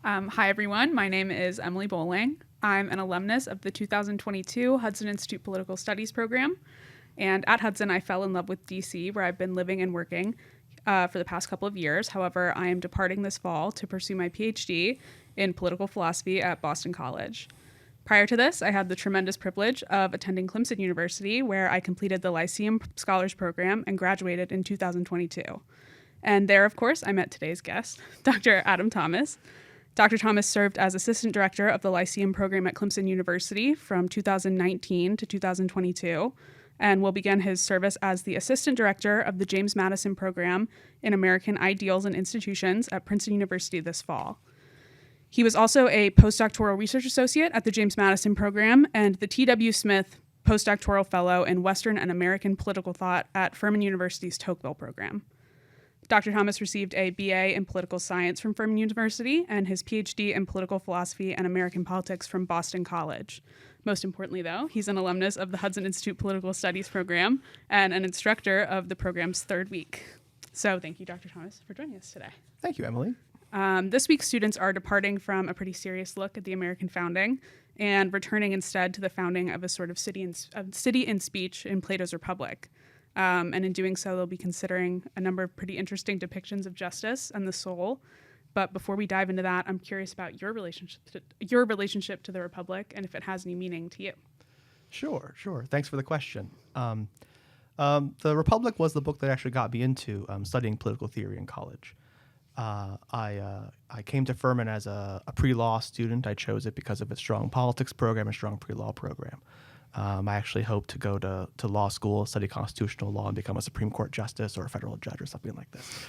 Hi, everyone. My name is Emily Bowling. I'm an alumnus of the 2022 Hudson Institute Political Studies program. And at Hudson, I fell in love with DC, where I've been living and working for the past couple of years. However, I am departing this fall to pursue my Ph.D. in political philosophy at Boston College. Prior to this, I had the tremendous privilege of attending Clemson University, where I completed the Lyceum Scholars Program and graduated in 2022. And there, of course, I met today's guest, Dr. Adam Thomas. Dr. Thomas served as assistant director of the Lyceum program at Clemson University from 2019 to 2022, and will begin his service as the assistant director of the James Madison program in American Ideals and Institutions at Princeton University this fall. He was also a postdoctoral research associate at the James Madison program and the T.W. Smith postdoctoral fellow in Western and American political thought at Furman University's Tocqueville program. Dr. Thomas received a BA in political science from Furman University and his PhD in political philosophy and American politics from Boston College. Most importantly, though, he's an alumnus of the Hudson Institute Political Studies program and an instructor of the program's third week. So thank you, Dr. Thomas, for joining us today. Thank you, Emily. This week, students are departing from a pretty serious look at the American founding and returning instead to the founding of a sort of city in speech in Plato's Republic. And in doing so, they'll be considering a number of pretty interesting depictions of justice and the soul. But before we dive into that, I'm curious about your relationship to the Republic and if it has any meaning to you. Sure. Thanks for the question. The Republic was the book that actually got me into studying political theory in college. I came to Furman as a pre-law student. I chose it because of its strong politics program and strong pre-law program. I actually hope to go to law school, study constitutional law, and become a Supreme Court justice or a federal judge or something like this.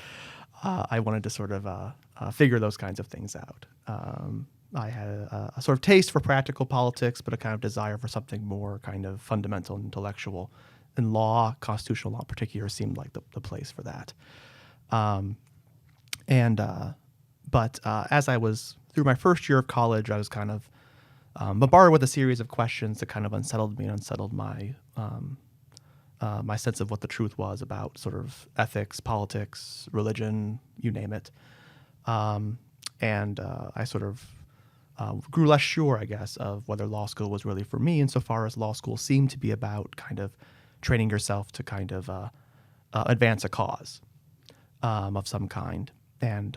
I wanted to sort of figure those kinds of things out. I had a sort of taste for practical politics, but a kind of desire for something more kind of fundamental and intellectual. And law, constitutional law in particular, seemed like the place for that. But as I was through my first year of college, I was kind of bombarded with a series of questions that kind of unsettled me and unsettled my my sense of what the truth was about sort of ethics, politics, religion, you name it. I sort of grew less sure, I guess, of whether law school was really for me, insofar as law school seemed to be about kind of training yourself to kind of advance a cause of some kind. And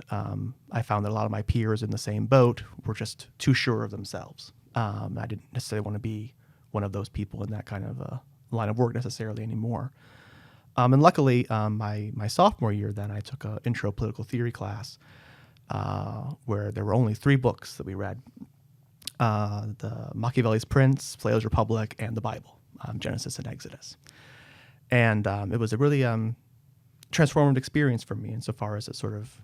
I found that a lot of my peers in the same boat were just too sure of themselves. I didn't necessarily want to be one of those people in that kind of line of work necessarily anymore. And luckily, my sophomore year then, I took an intro political theory class where there were only 3 books that we read. The Machiavelli's Prince, Plato's Republic, and the Bible, Genesis and Exodus. And it was a really transformative experience for me insofar as it sort of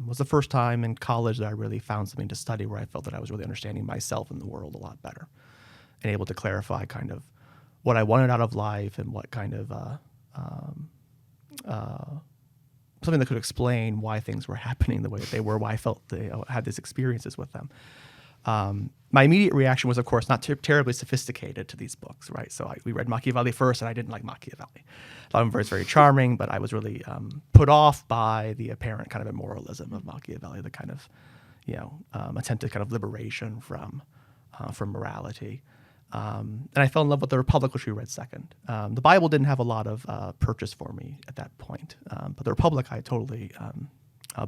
was the first time in college that I really found something to study where I felt that I was really understanding myself and the world a lot better and able to clarify kind of what I wanted out of life and what kind of something that could explain why things were happening the way that they were, why I felt they had these experiences with them. My immediate reaction was, of course, not terribly sophisticated to these books, right? So we read Machiavelli first, and I didn't like Machiavelli. I thought him very charming, but I was really put off by the apparent kind of immoralism of Machiavelli, the kind of, attempted kind of liberation from morality. And I fell in love with the Republic, which we read second. The Bible didn't have a lot of purchase for me at that point, but the Republic I totally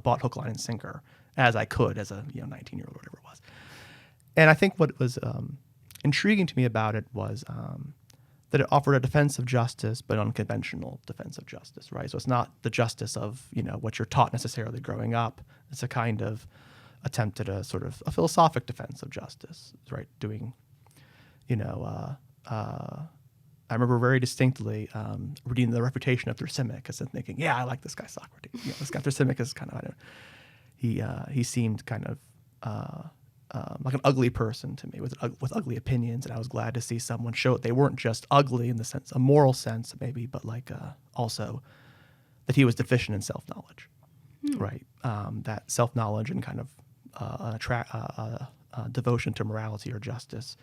bought hook, line, and sinker as I could as a 19-year-old or whatever it was. And I think what was intriguing to me about it was that it offered a defense of justice, but unconventional defense of justice, right? So it's not the justice of what you're taught necessarily growing up. It's a kind of attempt at a sort of a philosophic defense of justice, right? Doing, I remember very distinctly reading the Refutation of Thrasymachus and thinking, yeah, I like this guy Socrates. This guy Thrasymachus kind of, he seemed kind of like an ugly person to me with ugly opinions, and I was glad to see someone show that they weren't just ugly in the sense, a moral sense maybe, but like also that he was deficient in self-knowledge, right? That self-knowledge and kind of devotion to morality or justice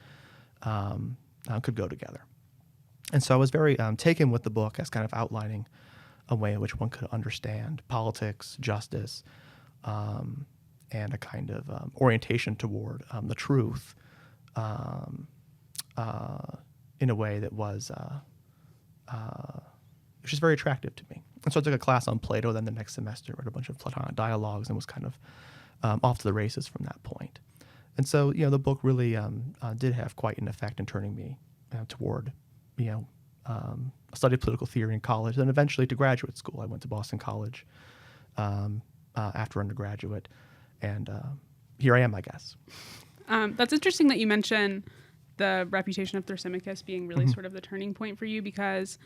could go together. And so I was very taken with the book as kind of outlining a way in which one could understand politics, justice, and a kind of orientation toward the truth in a way that was just very attractive to me. And so I took a class on Plato. Then the next semester, read a bunch of Platonic dialogues, and was kind of off to the races from that point. And so, the book really did have quite an effect in turning me toward, a study of political theory in college, and eventually to graduate school. I went to Boston College after undergraduate, and here I am, I guess. That's interesting that you mention the reputation of Thrasymachus being really sort of the turning point for you, because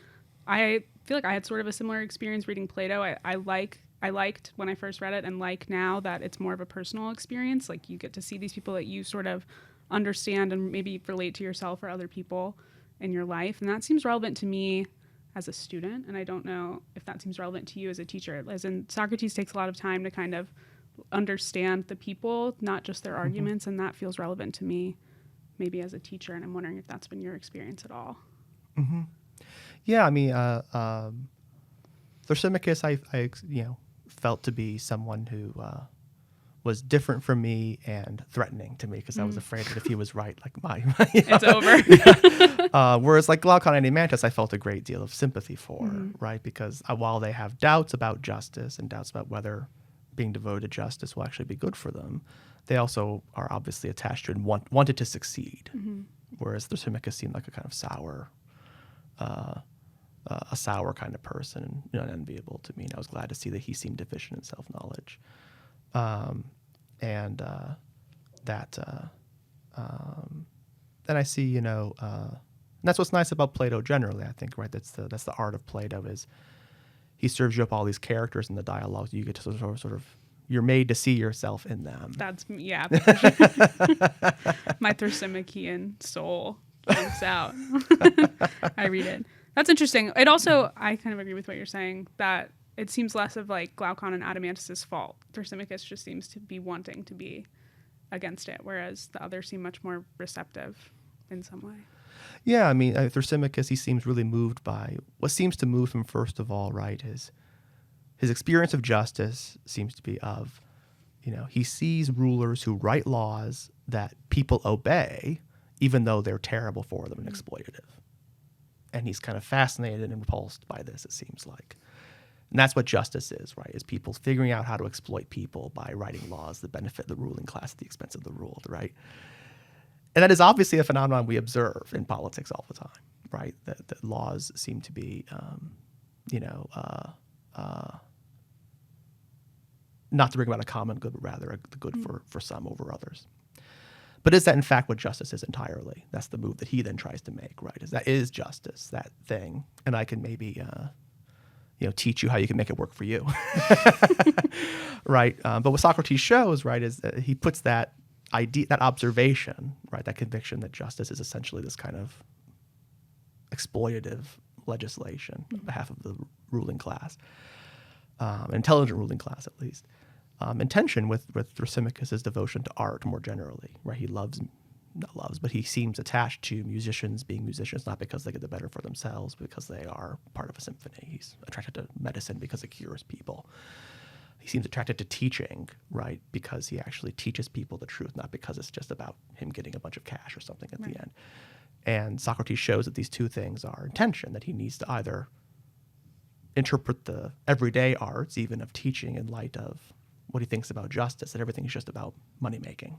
I feel like I had sort of a similar experience reading Plato. I liked when I first read it, and like now that it's more of a personal experience. Like, you get to see these people that you sort of understand and maybe relate to yourself or other people in your life. And that seems relevant to me as a student. And I don't know if that seems relevant to you as a teacher. As in, Socrates takes a lot of time to kind of understand the people, not just their arguments. And that feels relevant to me maybe as a teacher. And I'm wondering if that's been your experience at all. Mm-hmm. Yeah, I mean, Thrasymachus, I felt to be someone who was different from me and threatening to me, because I was afraid that if he was right, like it's over. Whereas like Glaucon and Erymanthus, I felt a great deal of sympathy for, right? Because while they have doubts about justice and doubts about whether being devoted to justice will actually be good for them, they also are obviously attached to and wanted to succeed. Whereas Thrasymachus seemed like a kind of sour kind of person, and unenviable to me. And I was glad to see that he seemed deficient in self-knowledge. Then I see, and that's what's nice about Plato generally, I think, right? That's the art of Plato, is he serves you up all these characters in the dialogue. You get to sort of you're made to see yourself in them. That's, yeah. My Thrasymachician soul jumps out. I read it. That's interesting. It also, I kind of agree with what you're saying, that it seems less of like Glaucon and Adeimantus' fault. Thrasymachus just seems to be wanting to be against it, whereas the others seem much more receptive in some way. Yeah, I mean, Thrasymachus, he seems really moved by, what seems to move him first of all, right, is his experience of justice seems to be of, he sees rulers who write laws that people obey, even though they're terrible for them and exploitative. And he's kind of fascinated and repulsed by this, it seems like. And that's what justice is, right? Is people figuring out how to exploit people by writing laws that benefit the ruling class at the expense of the ruled, right? And that is obviously a phenomenon we observe in politics all the time, right? That laws seem to be, not to bring about a common good, but rather the good for some over others. But is that in fact what justice is entirely? That's the move that he then tries to make, right? Is justice that thing? And I can maybe, teach you how you can make it work for you, right? But what Socrates shows, right, is that he puts that idea, that observation, right, that conviction that justice is essentially this kind of exploitative legislation on behalf of the ruling class, intelligent ruling class at least, in tension with Thrasymachus' devotion to art more generally, right? He but he seems attached to musicians being musicians, not because they get the better for themselves, but because they are part of a symphony. He's attracted to medicine because it cures people. He seems attracted to teaching, right, because he actually teaches people the truth, not because it's just about him getting a bunch of cash or something at the end. And Socrates shows that these two things are in tension, that he needs to either interpret the everyday arts, even of teaching, in light of what he thinks about justice, that everything is just about money-making,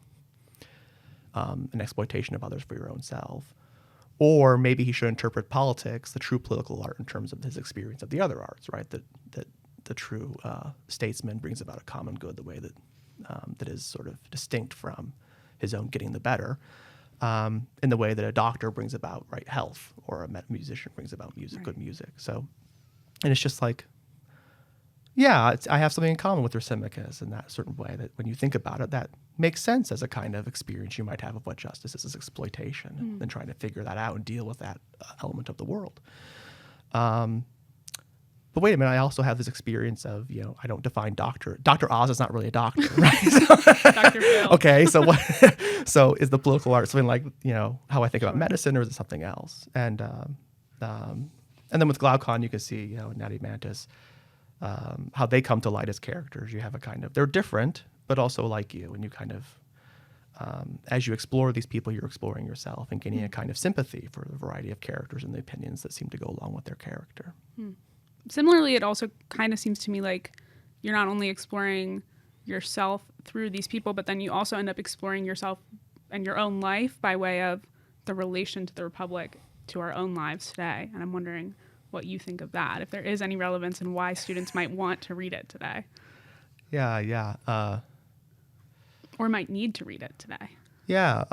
and exploitation of others for your own self. Or maybe he should interpret politics, the true political art, in terms of his experience of the other arts, right? That the true statesman brings about a common good, the way that that is sort of distinct from his own getting the better, in the way that a doctor brings about, right, health, or a musician brings about music, good music. So, and it's just like, yeah, I have something in common with Thrasymachus in that certain way, that when you think about it, that makes sense as a kind of experience you might have of what justice is, exploitation, and trying to figure that out and deal with that element of the world. But wait a minute, I also have this experience of, I don't define Dr. Oz is not really a doctor, right? Dr. Phil. Okay, so what? So is the political art something like, how I think about medicine, or is it something else? And then with Glaucon, you can see, and Adeimantus, how they come to light as characters. You have a kind of, they're different, but also like you, and you kind of, as you explore these people, you're exploring yourself and gaining a kind of sympathy for the variety of characters and the opinions that seem to go along with their character. Similarly, it also kind of seems to me like you're not only exploring yourself through these people, but then you also end up exploring yourself and your own life by way of the relation to the Republic to our own lives today. And I'm wondering what you think of that, if there is any relevance and why students might want to read it today. Yeah. Or might need to read it today. Yeah.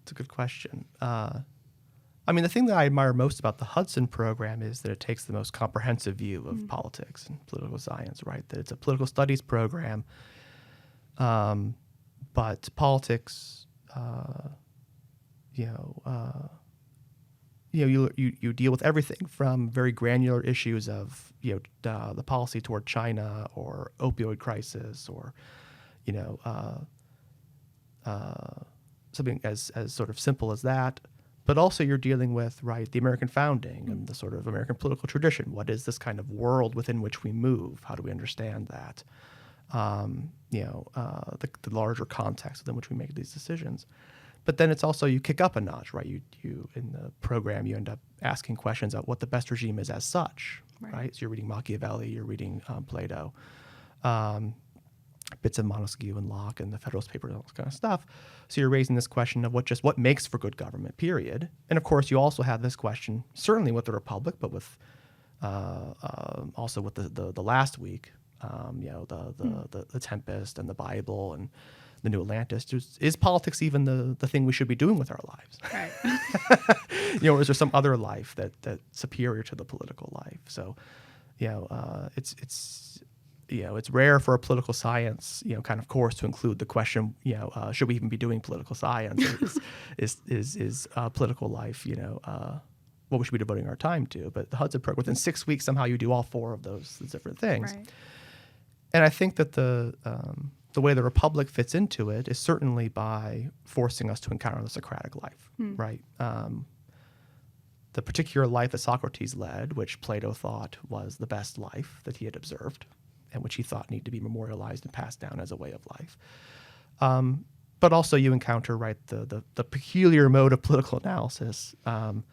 It's a good question. I mean, the thing that I admire most about the Hudson program is that it takes the most comprehensive view of politics and political science, right? That it's a political studies program, but politics, you deal with everything from very granular issues of the policy toward China or opioid crisis or something as sort of simple as that. But also you're dealing with, right, the American founding and the sort of American political tradition. What is this kind of world within which we move? How do we understand that? The larger context within which we make these decisions. But then it's also, you kick up a notch, right? You in the program, you end up asking questions about what the best regime is as such, right? So you're reading Machiavelli, you're reading Plato, bits of Montesquieu and Locke and the Federalist Papers and all this kind of stuff. So you're raising this question of what makes for good government, period. And of course, you also have this question, certainly with the Republic, but with also with the last week, the Tempest and the Bible and the New Atlantis. Is politics even the thing we should be doing with our lives? Right. Is there some other life that's superior to the political life? So, it's rare for a political science, kind of course to include the question, should we even be doing political science? Is political life, what we should be devoting our time to? But the Hudson program, within 6 weeks, somehow you do all four of those different things. Right. And I think that the way the Republic fits into it is certainly by forcing us to encounter the Socratic life, right? The particular life that Socrates led, which Plato thought was the best life that he had observed, and which he thought needed to be memorialized and passed down as a way of life. But also you encounter, right, the peculiar mode of political analysis that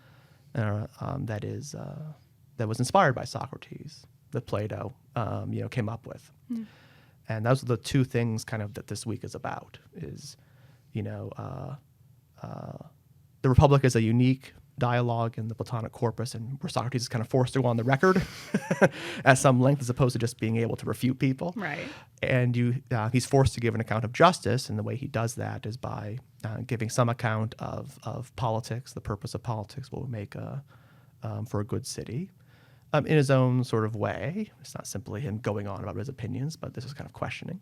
was inspired by Socrates, that Plato came up with. And those are the two things kind of that this week is about, is, the Republic is a unique dialogue in the Platonic corpus, and where Socrates is kind of forced to go on the record at some length as opposed to just being able to refute people. Right. And he's forced to give an account of justice, and the way he does that is by giving some account of politics, the purpose of politics, what would make for a good city. In his own sort of way. It's not simply him going on about his opinions, but this is kind of questioning.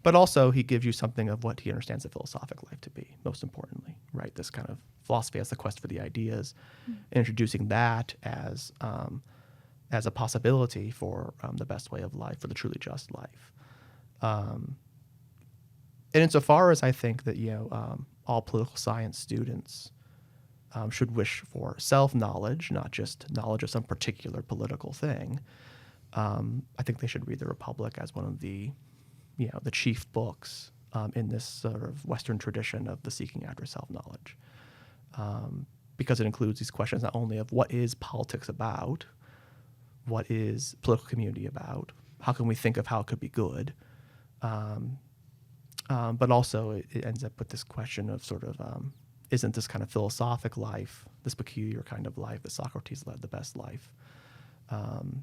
But also he gives you something of what he understands the philosophic life to be, most importantly, right? This kind of philosophy as the quest for the ideas, introducing that as a possibility for the best way of life, for the truly just life. And insofar as I think that, all political science students should wish for self-knowledge, not just knowledge of some particular political thing. I think they should read The Republic as one of the chief books in this sort of Western tradition of the seeking after self-knowledge, because it includes these questions not only of what is politics about, what is political community about, how can we think of how it could be good, but also it ends up with this question of sort of isn't this kind of philosophic life, this peculiar kind of life that Socrates led, the best life? And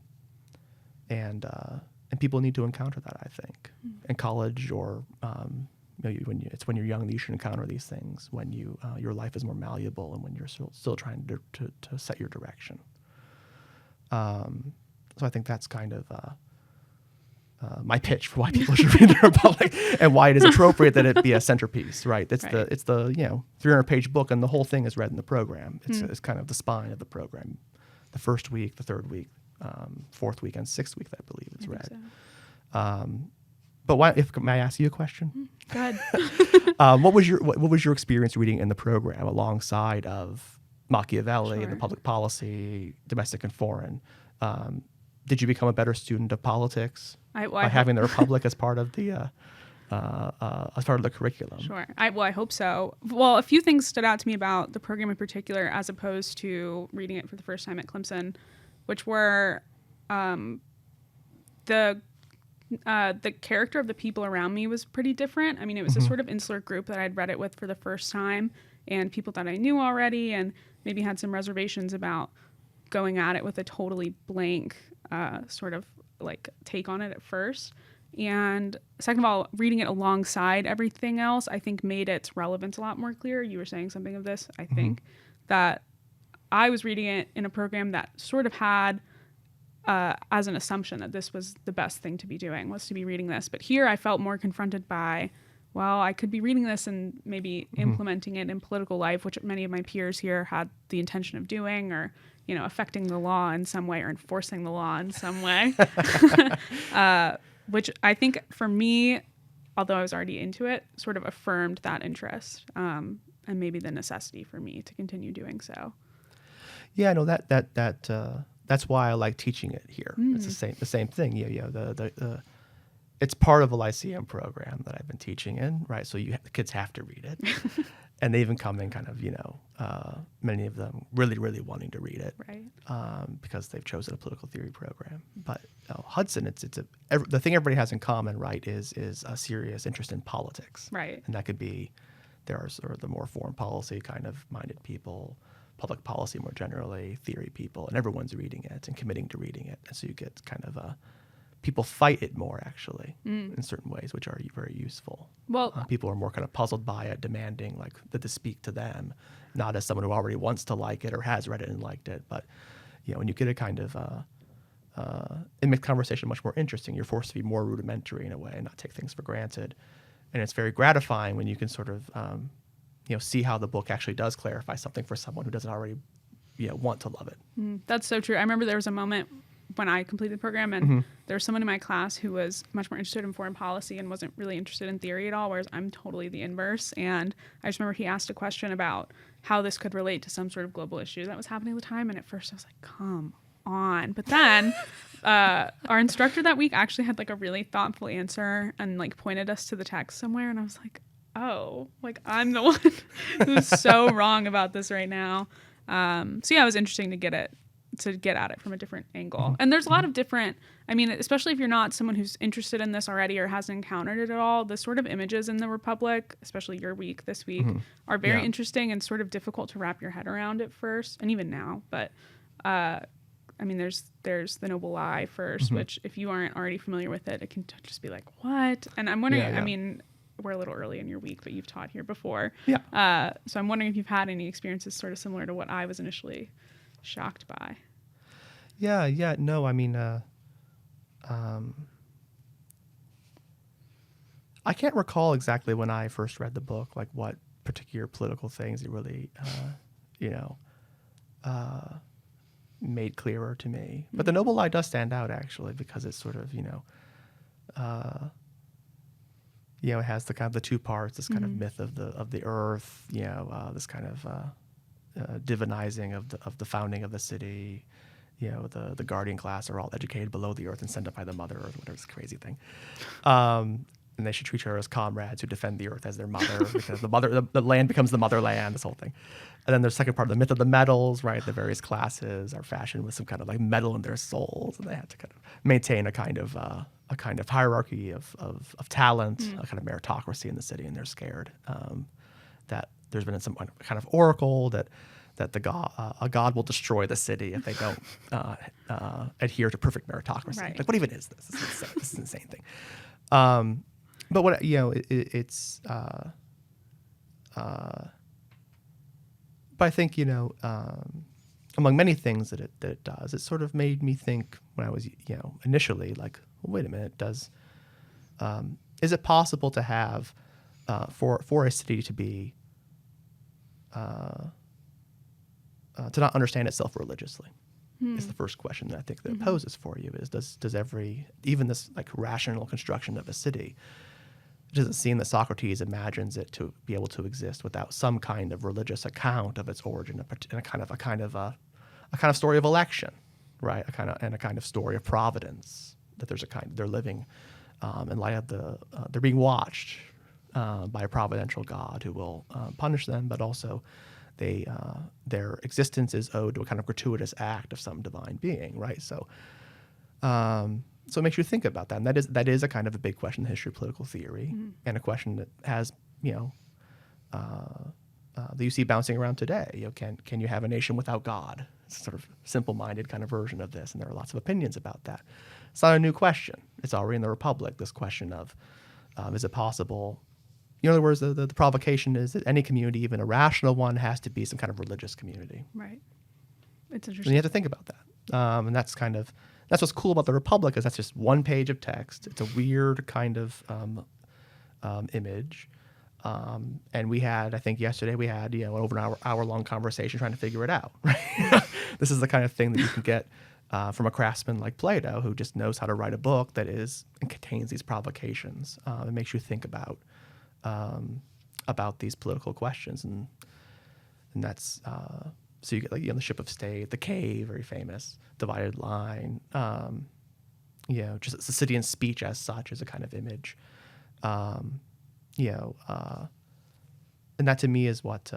people need to encounter that, I think. In college or when you're young that you should encounter these things, when your life is more malleable and when you're still trying to set your direction. So I think that's kind of my pitch for why people should read The Republic and why it is appropriate that it be a centerpiece, right? It's the 300-page book, and the whole thing is read in the program. It's kind of the spine of the program. The first week, the third week, fourth week, and sixth week, I believe it's read. So. But may I ask you a question? Go ahead. What was your experience reading in the program alongside of Machiavelli and the public policy, domestic and foreign? did you become a better student of politics Well, by having the Republic as part of the curriculum? Sure. I hope so. Well, a few things stood out to me about the program in particular, as opposed to reading it for the first time at Clemson, which were the character of the people around me was pretty different. I mean, it was a sort of insular group that I'd read it with for the first time, and people that I knew already, and maybe had some reservations about going at it with a totally blank sort of like take on it at first. And second of all, reading it alongside everything else, I think made its relevance a lot more clear. You were saying something of this, I think, that I was reading it in a program that sort of had as an assumption that this was the best thing to be doing, was to be reading this. But here I felt more confronted by, well, I could be reading this and maybe implementing it in political life, which many of my peers here had the intention of doing, or, affecting the law in some way or enforcing the law in some way. Which I think for me, although I was already into it, sort of affirmed that interest and maybe the necessity for me to continue doing so. Yeah, no, that's why I like teaching it here. It's the same thing. It's part of a Lyceum program that I've been teaching in, right? So the kids have to read it, and they even come in kind of, many of them really, really wanting to read it, right? Because they've chosen a political theory program. But Hudson, the thing everybody has in common, right, is a serious interest in politics, right? And that could be there are sort of the more foreign policy kind of minded people, public policy more generally, theory people, and everyone's reading it and committing to reading it, and so you get kind of people fight it more, actually, in certain ways, which are very useful. Well, people are more kind of puzzled by it, demanding like that to speak to them, not as someone who already wants to like it or has read it and liked it. But when you get a kind of it makes conversation much more interesting. You're forced to be more rudimentary in a way and not take things for granted. And it's very gratifying when you can sort of see how the book actually does clarify something for someone who doesn't already want to love it. That's so true. I remember there was a moment when I completed the program, and there was someone in my class who was much more interested in foreign policy and wasn't really interested in theory at all, whereas I'm totally the inverse. And I just remember he asked a question about how this could relate to some sort of global issue that was happening at the time, and at first I was like, come on. But then our instructor that week actually had like a really thoughtful answer and like pointed us to the text somewhere, and I was like, oh, like I'm the one who's so wrong about this right now. So yeah, it was interesting to get at it from a different angle. And there's a lot of different, I mean, especially if you're not someone who's interested in this already or hasn't encountered it at all, the sort of images in the Republic, especially your week this week, are very interesting and sort of difficult to wrap your head around at first, and even now. But I mean, there's the Noble Lie first, which if you aren't already familiar with it, it can just be like, what? And I'm wondering, I mean, we're a little early in your week, but you've taught here before. Yeah. So I'm wondering if you've had any experiences sort of similar to what I was initially shocked by. Yeah. No, I mean, I can't recall exactly when I first read the book, like what particular political things it really, made clearer to me. But the Noble Lie does stand out, actually, because it's sort of, it has the kind of the two parts, this kind of myth of the earth, this kind of divinizing of the founding of the city. The guardian class are all educated below the earth and sent up by the mother earth, whatever, this crazy thing. And they should treat her as comrades who defend the earth as their mother, because the land becomes the motherland, this whole thing. And then there's the second part, the myth of the metals, right? The various classes are fashioned with some kind of like metal in their souls, and they have to kind of maintain a kind of hierarchy of talent, a kind of meritocracy in the city, and they're scared that there's been some kind of oracle that a god will destroy the city if they don't adhere to perfect meritocracy. Right. Like, what even is this? This is an insane thing. But what it's. But I think among many things that it does, it sort of made me think when I was initially like, well, wait a minute, is it possible to have for a city to be to not understand itself religiously? Is the first question that I think that it poses for you. Is does even this like rational construction of a city, it doesn't seem that Socrates imagines it to be able to exist without some kind of religious account of its origin, and a kind of story of election, right? A kind of story of providence, that they're living in light of they're being watched by a providential God who will punish them, but also their existence is owed to a kind of gratuitous act of some divine being, right? So it makes you think about that, and that is a kind of a big question in the history of political theory, and a question that has that you see bouncing around today. Can you have a nation without God? It's a sort of simple-minded kind of version of this, and there are lots of opinions about that. It's not a new question. It's already in the Republic, this question of, is it possible? In other words, the provocation is that any community, even a rational one, has to be some kind of religious community. Right. It's And interesting. you have to think about that. And that's what's cool about the Republic, is that's just one page of text. It's a weird kind of image. And I think yesterday we had, over an hour-long conversation trying to figure it out. Right? This is the kind of thing that you can get from a craftsman like Plato, who just knows how to write a book that and contains these provocations. It makes you think about these political questions, and that's so you get the ship of state, the cave, very famous, divided line. Just the city and speech as such is a kind of image. And that to me is what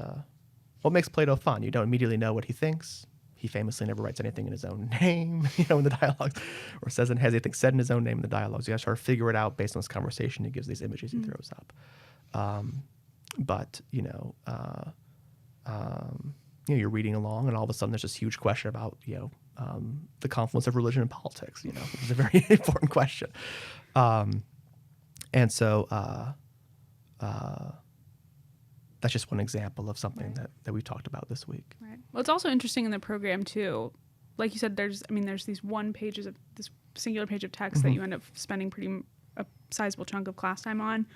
makes Plato fun. You don't immediately know what he thinks. He famously never writes anything in his own name, in the dialogues, or has anything said in his own name in the dialogues. You have to sort of figure it out based on this conversation. He gives these images he throws up. But you're reading along, and all of a sudden there's this huge question about the confluence of religion and politics. It's a very important question. And so that's just one example of something that we talked about this week. Right. Well, it's also interesting in the program too. Like you said, there's these this singular page of text that you end up spending a sizable chunk of class time on,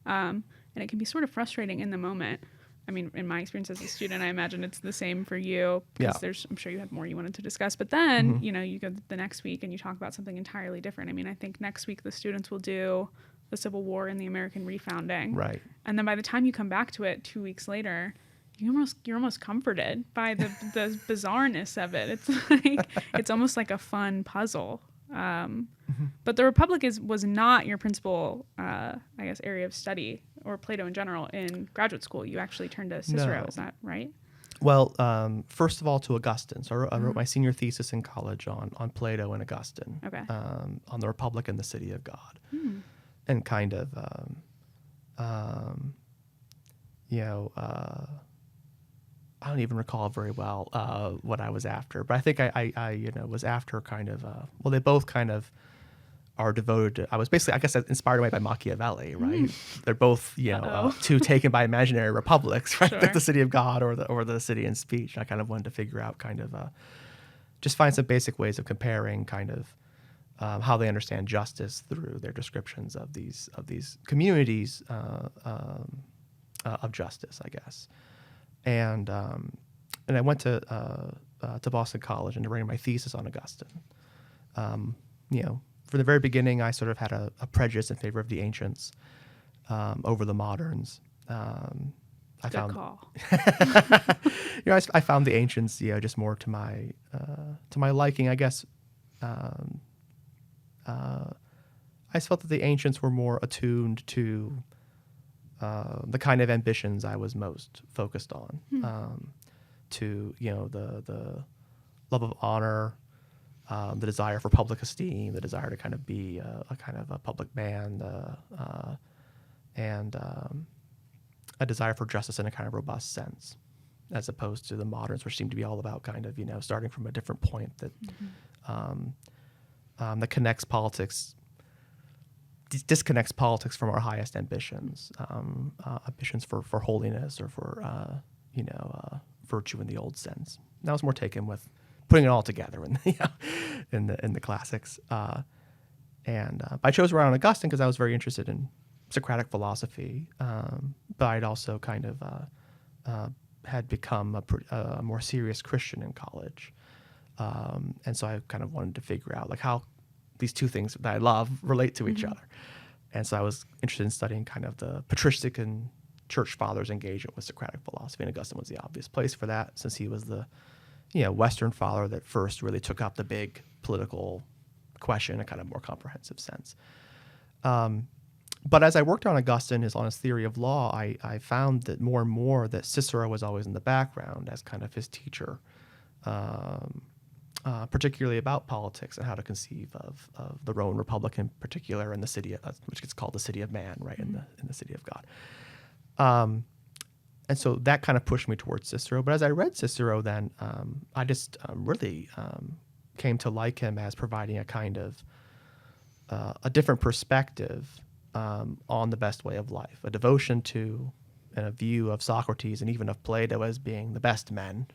and it can be sort of frustrating in the moment. I mean, in my experience as a student, I imagine it's the same for you, because I'm sure you had more you wanted to discuss. But then, you go the next week and you talk about something entirely different. I mean, I think next week the students will do the Civil War and the American refounding. Right. And then by the time you come back to it 2 weeks later, you're almost comforted by the bizarreness of it. It's like it's almost like a fun puzzle. But the Republic was not your principal, area of study, or Plato in general, in graduate school. You actually turned to Cicero. No. Is that right? Well, first of all, to Augustine. So I wrote my senior thesis in college on Plato and Augustine. Okay. On the Republic and the City of God. And kind of, I don't even recall very well what I was after, but I think I was after kind of, they both kind of are devoted to, I was basically, I guess, inspired by Machiavelli, right? They're both, two taken by imaginary republics, right? Sure. Like the City of God or the City in Speech. And I kind of wanted to figure out kind of, just find some basic ways of comparing kind of, how they understand justice through their descriptions of these communities of justice, I guess. And I went to Boston College and to write my thesis on Augustine. From the very beginning, I sort of had a prejudice in favor of the ancients over the moderns. Good call. I found the ancients, just more to my liking, I guess. I felt that the ancients were more attuned to the kind of ambitions I was most focused on, to the love of honor, the desire for public esteem, the desire to kind of be a kind of a public man, and a desire for justice in a kind of robust sense, as opposed to the moderns, which seem to be all about kind of starting from a different point that that connects politics. Disconnects politics from our highest ambitions, ambitions for holiness or for virtue in the old sense. That was more taken with putting it all together in the classics. And I chose to write on Augustine because I was very interested in Socratic philosophy, but I'd also kind of had become a more serious Christian in college, and so I kind of wanted to figure out like how these two things that I love relate to each other. And so I was interested in studying kind of the patristic and church fathers' engagement with Socratic philosophy, and Augustine was the obvious place for that, since he was the Western father that first really took up the big political question in a kind of more comprehensive sense. But as I worked on Augustine, on his theory of law, I found that more and more that Cicero was always in the background as kind of his teacher, particularly about politics and how to conceive of the Roman Republic in particular, and the city, which gets called the city of man, right, in the city of God. And so that kind of pushed me towards Cicero. But as I read Cicero, then I just really came to like him as providing a kind of a different perspective on the best way of life, a devotion to and a view of Socrates and even of Plato as being the best men,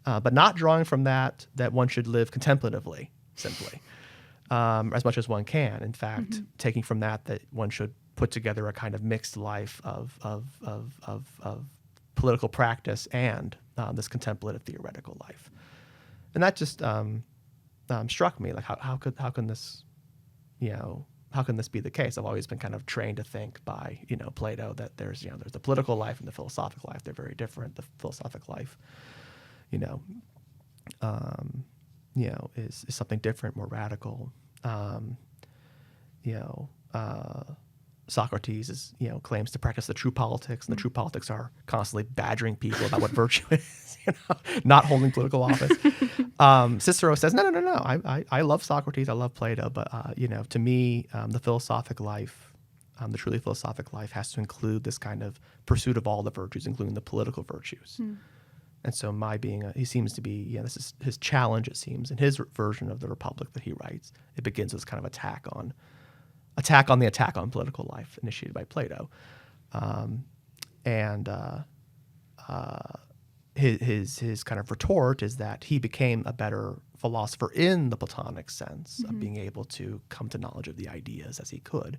but not drawing from that one should live contemplatively, simply, as much as one can. In fact, taking from that one should put together a kind of mixed life of political practice and this contemplative theoretical life. And that just struck me, like how can this, how can this be the case? I've always been kind of trained to think by, Plato that there's the political life and the philosophic life. They're very different. The philosophic life, is something different, more radical. Socrates claims to practice the true politics, and the true politics are constantly badgering people about what virtue is, not holding political office. Cicero says, no. I love Socrates, I love Plato, but to me, the philosophic life, the truly philosophic life, has to include this kind of pursuit of all the virtues, including the political virtues. And so he seems to be, this is his challenge, it seems, in his version of the Republic that he writes. It begins with kind of attack on the attack on political life initiated by Plato. His kind of retort is that he became a better philosopher in the Platonic sense of being able to come to knowledge of the ideas as he could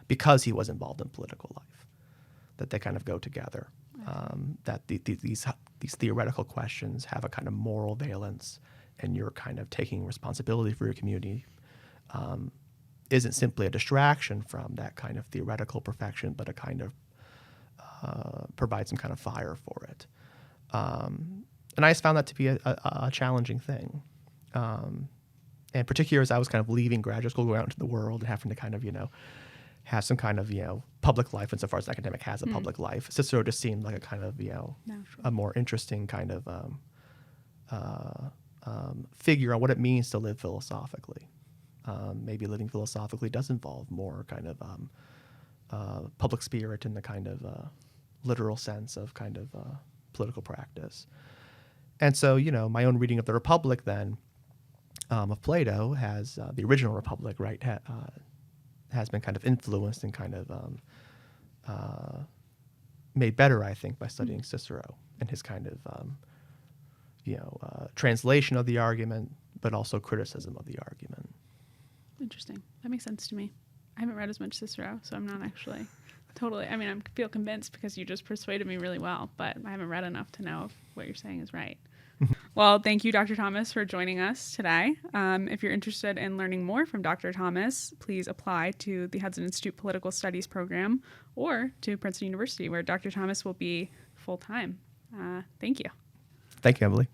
because he was involved in political life, that they kind of go together, that these theoretical questions have a kind of moral valence, and you're kind of taking responsibility for your community isn't simply a distraction from that kind of theoretical perfection, but a kind of provide some kind of fire for it. And I just found that to be a challenging thing. And particularly as I was kind of leaving graduate school, going out into the world and having to kind of, have some kind of, public life insofar as an academic has a public life. Cicero just seemed like a kind of, a more interesting kind of figure on what it means to live philosophically. Maybe living philosophically does involve more kind of public spirit in the kind of literal sense of kind of political practice. And so, my own reading of the Republic then, of Plato has the original Republic, right, has been kind of influenced and kind of made better, I think, by studying Cicero and his kind of, translation of the argument, but also criticism of the argument. Interesting. That makes sense to me. I haven't read as much Cicero, so I'm not actually totally, I feel convinced because you just persuaded me really well, but I haven't read enough to know if what you're saying is right. Well, thank you, Dr. Thomas, for joining us today. If you're interested in learning more from Dr. Thomas, please apply to the Hudson Institute Political Studies program or to Princeton University, where Dr. Thomas will be full-time. Thank you. Thank you, Emily.